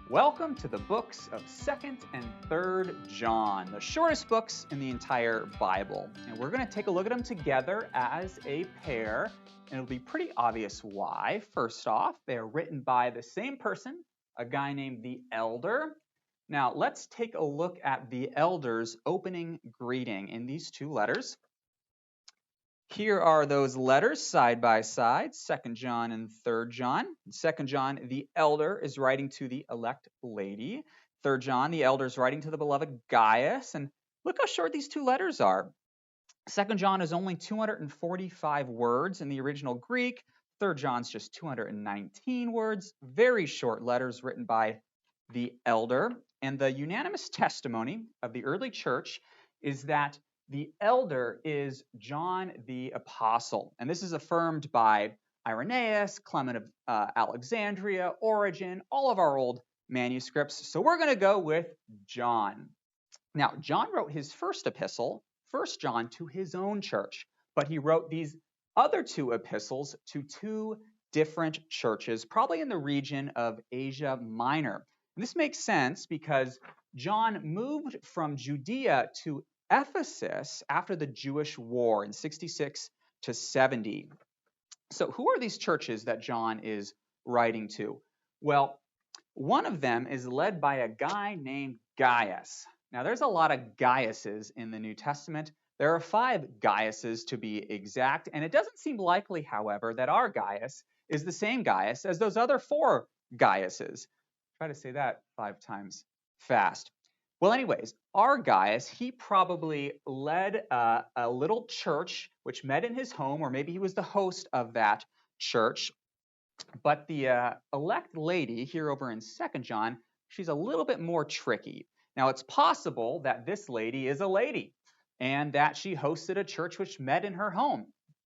Welcome to the books of 2nd and 3rd John, the shortest books in the entire Bible. And we're going to take a look at them together as a pair, and it'll be pretty obvious why. First off, they are written by the same person, a guy named the Elder. Now, let's take a look at the Elder's opening greeting in these two letters. Here are those letters side by side, 2nd John and 3rd John. 2nd John, the elder is writing to the elect lady. 3rd John, the elder is writing to the beloved Gaius. And look how short these two letters are. 2nd John is only 245 words in the original Greek. 3rd John's just 219 words. Very short letters written by the elder. And the unanimous testimony of the early church is that the elder is John the Apostle, and this is affirmed by Irenaeus, Clement of Alexandria, Origen, all of our old manuscripts. So we're going to go with John. Now, John wrote his first epistle, 1 John, to his own church, but he wrote these other two epistles to two different churches, probably in the region of Asia Minor. And this makes sense because John moved from Judea to Ephesus after the Jewish War in 66 to 70. So who are these churches that John is writing to? Well, one of them is led by a guy named Gaius. Now, there's a lot of Gaiuses in the New Testament. There are 5 Gaiuses to be exact, and it doesn't seem likely, however, that our Gaius is the same Gaius as those other 4 Gaiuses. Try to say that 5 times fast. Well, anyways, our Gaius, he probably led a little church which met in his home, or maybe he was the host of that church. But the elect lady here over in 2nd John, she's a little bit more tricky. Now, it's possible that this lady is a lady and that she hosted a church which met in her home.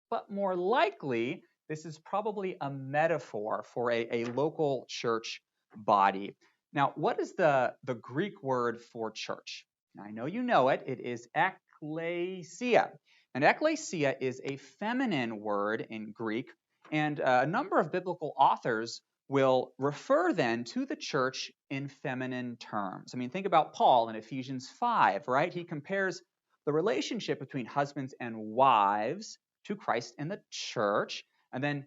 But more likely, this is probably a metaphor for a local church body. Now, what is the Greek word for church? Now, I know you know it. It is ekklesia. And ekklesia is a feminine word in Greek, and a number of biblical authors will refer then to the church in feminine terms. I mean, think about Paul in Ephesians 5, right? He compares the relationship between husbands and wives to Christ and the church. And then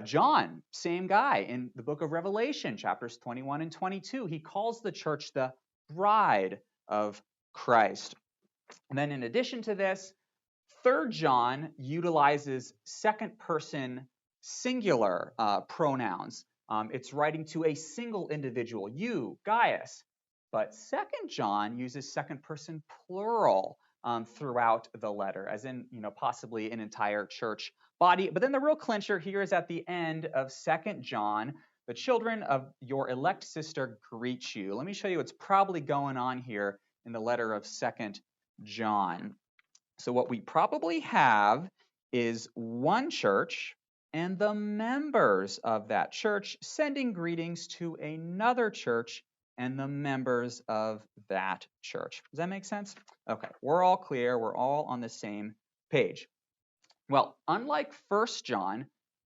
John, same guy, in the book of Revelation, chapters 21 and 22, he calls the church the bride of Christ. And then in addition to this, 3rd John utilizes second-person singular pronouns. It's writing to a single individual, you, Gaius. But 2nd John uses second-person plural throughout the letter, as in, possibly an entire church body. But then the real clincher here is at the end of 2nd John. The children of your elect sister greet you. Let me show you what's probably going on here in the letter of 2nd John. So what we probably have is one church and the members of that church sending greetings to another church and the members of that church. Does that make sense? Okay, we're all clear. We're all on the same page. Well, unlike 1st John,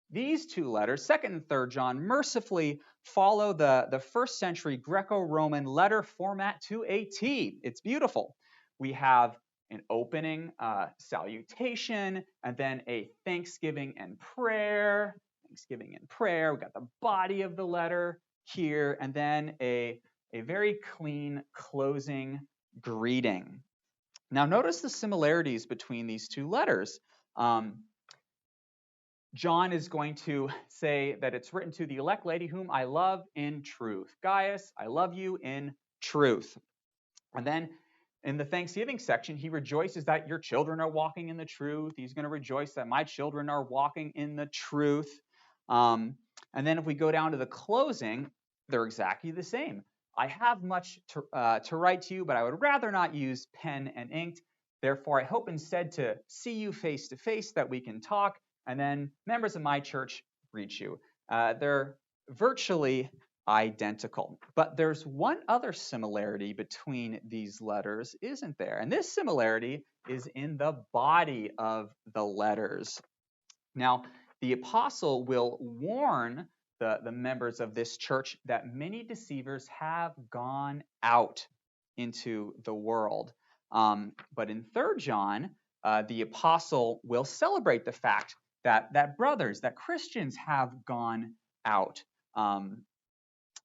these two letters, 2nd and 3rd John, mercifully follow the first century Greco-Roman letter format to a T. It's beautiful. We have an opening salutation, and then a thanksgiving and prayer. Thanksgiving and prayer. We got the body of the letter here, and then a very clean closing greeting. Now, notice the similarities between these two letters. John is going to say that it's written to the elect lady whom I love in truth. Gaius, I love you in truth. And then in the Thanksgiving section, he rejoices that your children are walking in the truth. He's going to rejoice that my children are walking in the truth. And then if we go down to the closing, they're exactly the same. I have much to write to you, but I would rather not use pen and ink. Therefore, I hope instead to see you face to face, that we can talk. And then members of my church greet you. They're virtually identical. But there's one other similarity between these letters, isn't there? And this similarity is in the body of the letters. Now, the apostle will warn the members of this church, that many deceivers have gone out into the world. But in 3 John, the apostle will celebrate the fact that brothers, that Christians have gone out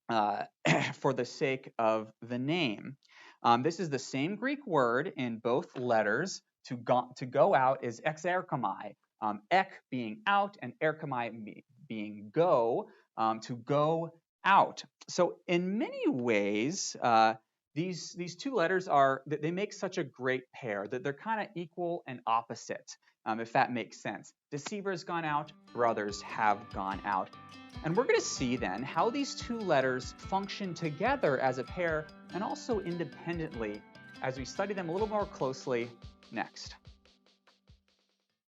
for the sake of the name. This is the same Greek word in both letters. To go out is exerchomai, ek being out and erchomai being go, to go out. So in many ways, these two letters they make such a great pair that they're kind of equal and opposite, if that makes sense. Deceivers gone out, brothers have gone out. And we're going to see then how these two letters function together as a pair and also independently as we study them a little more closely next.